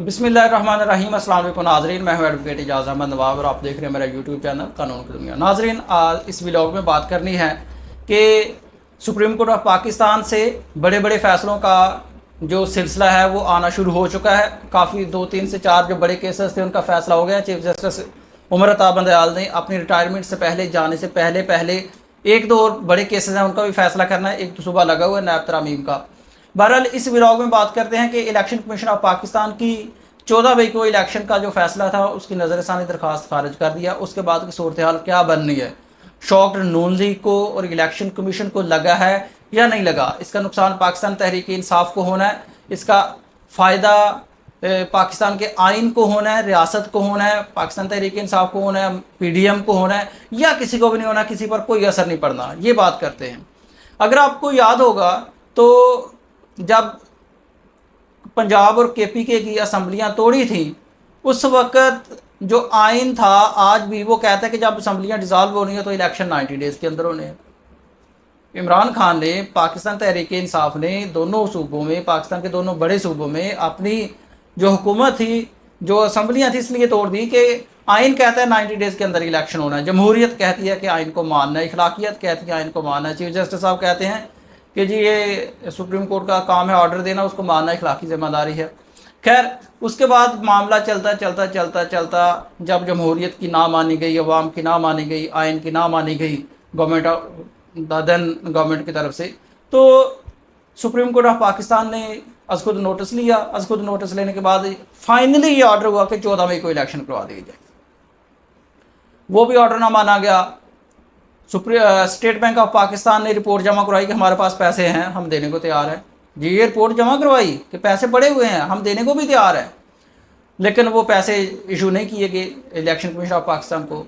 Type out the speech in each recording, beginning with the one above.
बिस्मिल्लाहिर्रहमानिर्रहीम। अस्सलाम वालेकुम नाज़रीन, मैं हूं एडवोकेट इजाज़ अहमद नवाब और आप देख रहे हैं मेरा यूट्यूब चैनल कानून की दुनिया। नाज़रीन, आज इस व्लॉग में बात करनी है कि सुप्रीम कोर्ट ऑफ पाकिस्तान से बड़े बड़े फ़ैसलों का जो सिलसिला है वो आना शुरू हो चुका है। काफ़ी 2, 3 से 4 जो बड़े केसेस थे उनका फ़ैसला हो गया। चीफ जस्टिस उमर अता बंदयाल ने अपनी रिटायरमेंट से पहले जाने से पहले 1-2 और बड़े केसेस हैं उनका भी फ़ैसला करना है। एक तो सुबह लगा हुआ है नायब तरामीम का। बहरहाल इस व्लॉग में बात करते हैं कि इलेक्शन कमीशन ऑफ पाकिस्तान की 14 मई को इलेक्शन का जो फैसला था उसकी नज़रसानी दरख्वास्त खारिज कर दिया। उसके बाद की सूरत हाल क्या बननी है, शॉक्ड नून लीग को और इलेक्शन कमीशन को लगा है या नहीं लगा, इसका नुकसान पाकिस्तान तहरीक इंसाफ को होना है, इसका फ़ायदा पाकिस्तान के आइन को होना है, रियासत को होना है, पाकिस्तान तहरीक इंसाफ को होना है, PDM को होना है, या किसी को भी नहीं होना, किसी पर कोई असर नहीं पड़ना, ये बात करते हैं। अगर आपको याद होगा तो जब पंजाब और KPK की असम्बलियाँ तोड़ी थी उस वक़्त जो आइन था आज भी वो कहता है कि जब असम्बलियाँ डिज़ाल्व होनी है तो इलेक्शन 90 डेज़ के अंदर होने हैं। इमरान खान ने, पाकिस्तान तहरीक इंसाफ ने दोनों सूबों में, पाकिस्तान के दोनों बड़े सूबों में अपनी जो हुकूमत थी, जो असम्बलियाँ थी, इसलिए तोड़ दी कि आइन कहता है 90 डेज़ के अंदर इलेक्शन होना है, जमहूरियत कहती है कि आइन को मानना है, इखलाकियत कहती है आइन को मानना है, चीफ जस्टिस साहब कहते हैं कि जी ये सुप्रीम कोर्ट का काम है ऑर्डर देना, उसको मानना इखलाकी जिम्मेदारी है। खैर, उसके बाद मामला चलता जब जमहूरियत की ना मानी गई, अवाम की ना मानी गई, आइन की ना मानी गई गवर्नमेंट की तरफ से, तो सुप्रीम कोर्ट ऑफ पाकिस्तान ने अज खुद नोटिस लिया। अज खुद नोटिस लेने के बाद फाइनली ये ऑर्डर हुआ कि 14 मई को इलेक्शन करवा दिए जाए। वो भी ऑर्डर ना माना गया। स्टेट बैंक ऑफ पाकिस्तान ने रिपोर्ट जमा करवाई कि हमारे पास पैसे हैं, हम देने को तैयार हैं। जी, ये रिपोर्ट जमा करवाई कि पैसे पड़े हुए हैं, हम देने को भी तैयार हैं, लेकिन वो पैसे इशू नहीं किए गए इलेक्शन कमीशन ऑफ पाकिस्तान को।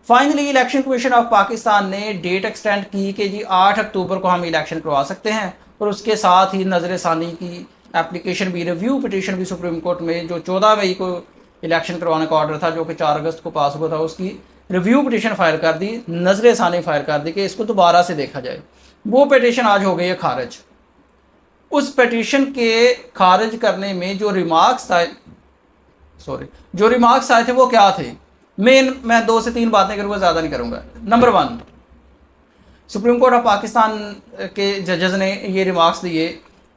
Finally election commission of Pakistan ने डेट एक्सटेंड की कि जी 8 अक्टूबर को हम इलेक्शन करवा सकते हैं, और उसके साथ ही नज़र सानी की एप्लीकेशन भी, रिव्यू पिटीशन भी सुप्रीम कोर्ट में, जो 14 मई को इलेक्शन करवाने का ऑर्डर था जो कि 4 अगस्त को पास हुआ था, उसकी रिव्यू पिटीशन फाइल कर दी, नज़र सानी फाइल कर दी कि इसको दोबारा से देखा जाए। वो पिटीशन आज हो गई है खारिज। उस पिटीशन के खारिज करने में जो रिमार्क्स आए थे वो क्या थे, मैं 2 से 3 बातें करूँगा, ज़्यादा नहीं करूँगा। Number 1, supreme court of Pakistan के जजेस ने ये रिमार्क्स दिए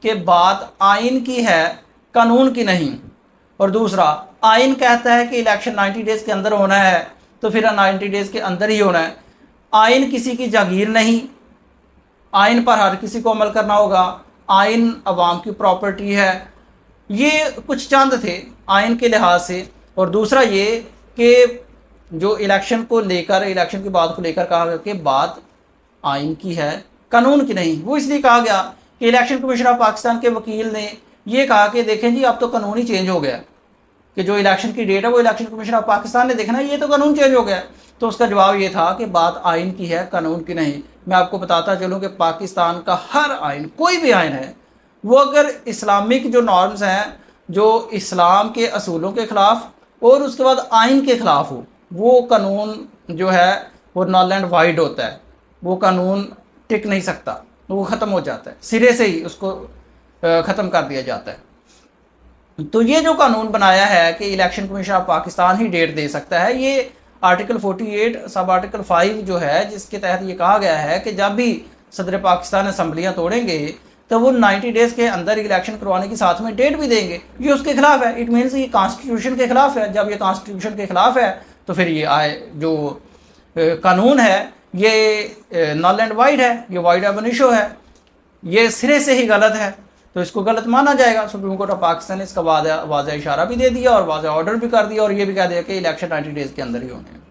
कि बात आइन की है, कानून की नहीं। और दूसरा, आइन कहता है कि इलेक्शन 90 डेज़ के अंदर होना है, तो फिर 90 डेज़ के अंदर ही होना है। आइन किसी की जागीर नहीं, आइन पर हर किसी को अमल करना होगा, आइन अवाम की प्रॉपर्टी है। ये कुछ चंद थे आइन के लिहाज से। और दूसरा ये कि जो इलेक्शन को लेकर, इलेक्शन की बात को लेकर कहा गया कि बात आइन की है, कानून की नहीं। वो इसलिए कहा गया कि इलेक्शन कमीशन ऑफ पाकिस्तान के वकील ने ये कहा कि देखें जी अब तो कानून ही चेंज हो गया कि जो इलेक्शन की डेट है वो इलेक्शन कमीशन ऑफ पाकिस्तान ने देखना है, ये तो कानून चेंज हो गया। तो उसका जवाब ये था कि बात आइन की है, कानून की नहीं। मैं आपको बताता चलूँ कि पाकिस्तान का हर आइन, कोई भी आइन है, वो अगर इस्लामिक जो नॉर्म्स हैं, जो इस्लाम के असूलों के ख़िलाफ़ और उसके बाद आइन के ख़िलाफ़ हो, वो कानून जो है वो नल एंड वाइड होता है, वो कानून टिक नहीं सकता, वो ख़त्म हो जाता है, सिरे से ही उसको ख़त्म कर दिया जाता है। तो ये जो कानून बनाया है कि इलेक्शन कमीशन ऑफ पाकिस्तान ही डेट दे सकता है, ये आर्टिकल 48 सब आर्टिकल 5 जो है, जिसके तहत ये कहा गया है कि जब भी सदर पाकिस्तान असम्बलियाँ तोड़ेंगे तो वो 90 डेज़ के अंदर इलेक्शन करवाने की साथ में डेट भी देंगे। ये उसके खिलाफ है, इट मीन्स ये कॉन्स्टिट्यूशन के खिलाफ है। जब ये कॉन्स्टिट्यूशन के खिलाफ है तो फिर ये जो कानून है ये नल एंड वाइड है, ये वाइड एब इनिशो है, ये सिरे से ही गलत है, तो इसको गलत माना जाएगा। सुप्रीम कोर्ट ऑफ पाकिस्तान ने इसका वाज़ेह इशारा भी दे दिया और वाज़ेह ऑर्डर भी कर दिया, और ये भी कह दिया कि इलेक्शन 90 डेज़ के अंदर ही होने हैं।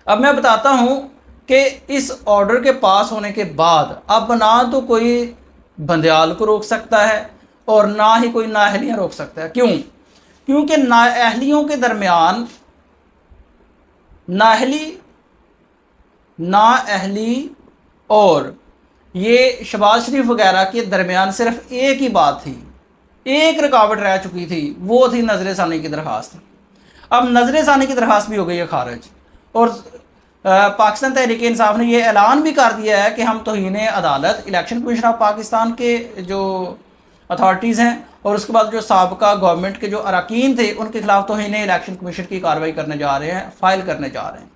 अब मैं बताता हूँ कि इस ऑर्डर के पास होने के बाद अब ना तो कोई बंदयाल को रोक सकता है और ना ही कोई नाअहलियाँ रोक सकता है। क्यों? क्योंकि नाअहलियों के दरमियान, नाअहली और ये शहबाज शरीफ वगैरह के दरमियान सिर्फ एक ही बात थी, एक रुकावट रह चुकी थी, वो थी नज़र सानी की दरख्वास्त। अब नज़र सानी की दरख्वास्त भी हो गई है खारिज, और पाकिस्तान तहरीक इंसाफ ने यह ऐलान भी कर दिया है कि हम तौहीन अदालत इलेक्शन कमीशन ऑफ पाकिस्तान के जो अथॉरिटीज़ हैं, और उसके बाद जो साबका गवर्नमेंट के जो अरकान थे उनके खिलाफ तौहीन इलेक्शन कमीशन की कार्रवाई करने जा रहे हैं, फाइल करने जा रहे हैं।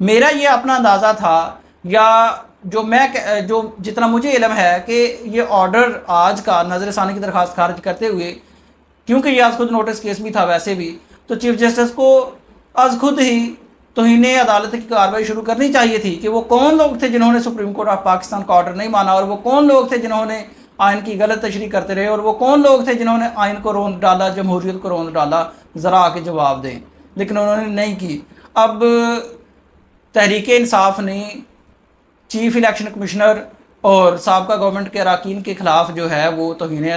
मेरा ये अपना अंदाज़ा था, या जो जितना मुझे इल्म है कि ये ऑर्डर आज का नज़रसानी की दरख्वास्त खारिज करते हुए, क्योंकि ये आज खुद नोटिस केस भी था वैसे भी, तो चीफ जस्टिस को आज खुद ही तौहीन अदालत की कार्रवाई शुरू करनी चाहिए थी कि वो कौन लोग थे जिन्होंने सुप्रीम कोर्ट ऑफ पाकिस्तान का ऑर्डर नहीं माना, और वो कौन लोग थे जिन्होंने आइन की गलत तशरीह करते रहे, और वो कौन लोग थे जिन्होंने आइन को रोंद डाला, जमहूरियत को रोंद डाला, ज़रा आके जवाब दें। लेकिन उन्होंने नहीं की। अब तहरीक इंसाफ ने चीफ इलेक्शन कमिश्नर और साबका गवर्नमेंट के अरकान के ख़िलाफ़ जो है वो तौहीन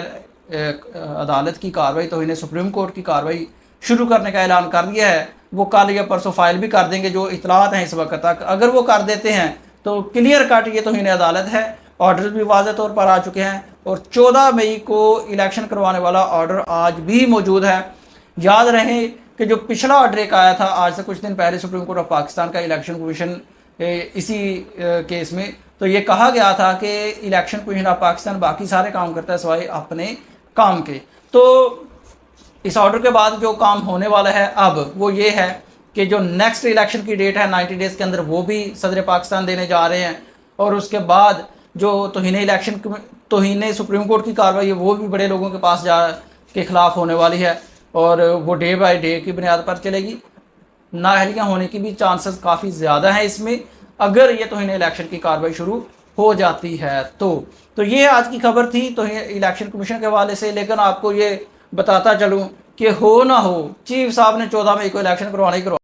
अदालत की कार्रवाई, तौहीन सुप्रीम कोर्ट की कार्रवाई शुरू करने का ऐलान कर दिया है। वो कल या परसों फाइल भी कर देंगे, जो इतलात हैं इस वक्त तक। अगर वो कर देते हैं तो क्लियर कट ये तौहीन अदालत है, ऑर्डर भी वाज़ेह तौर पर आ चुके हैं, और 14 मई को इलेक्शन करवाने वाला ऑर्डर आज भी मौजूद है। याद रहे कि जो पिछला ऑर्डर एक आया था आज से कुछ दिन पहले सुप्रीम कोर्ट ऑफ पाकिस्तान का इलेक्शन कमीशन इसी केस में, तो ये कहा गया था कि इलेक्शन कमीशन ऑफ पाकिस्तान बाकी सारे काम करता है सिवाय अपने काम के। तो इस ऑर्डर के बाद जो काम होने वाला है अब वो ये है कि जो नेक्स्ट इलेक्शन की डेट है 90 डेज़ के अंदर, वो भी सदर पाकिस्तान देने जा रहे हैं, और उसके बाद जो तौहीन सुप्रीम कोर्ट की कार्रवाई है वो भी बड़े लोगों के पास के ख़िलाफ़ होने वाली है, और वो डे बाय डे की बुनियाद पर चलेगी। नाअहलियाँ होने की भी चांसेस काफ़ी ज़्यादा हैं इसमें, अगर ये तौहीन इलेक्शन की कार्रवाई शुरू हो जाती है तो ये आज की खबर थी तौहीन इलेक्शन कमीशन के हवाले से। लेकिन आपको ये बताता चलूँ कि हो ना हो, चीफ साहब ने 14 मई को इलेक्शन करवाने ही करवा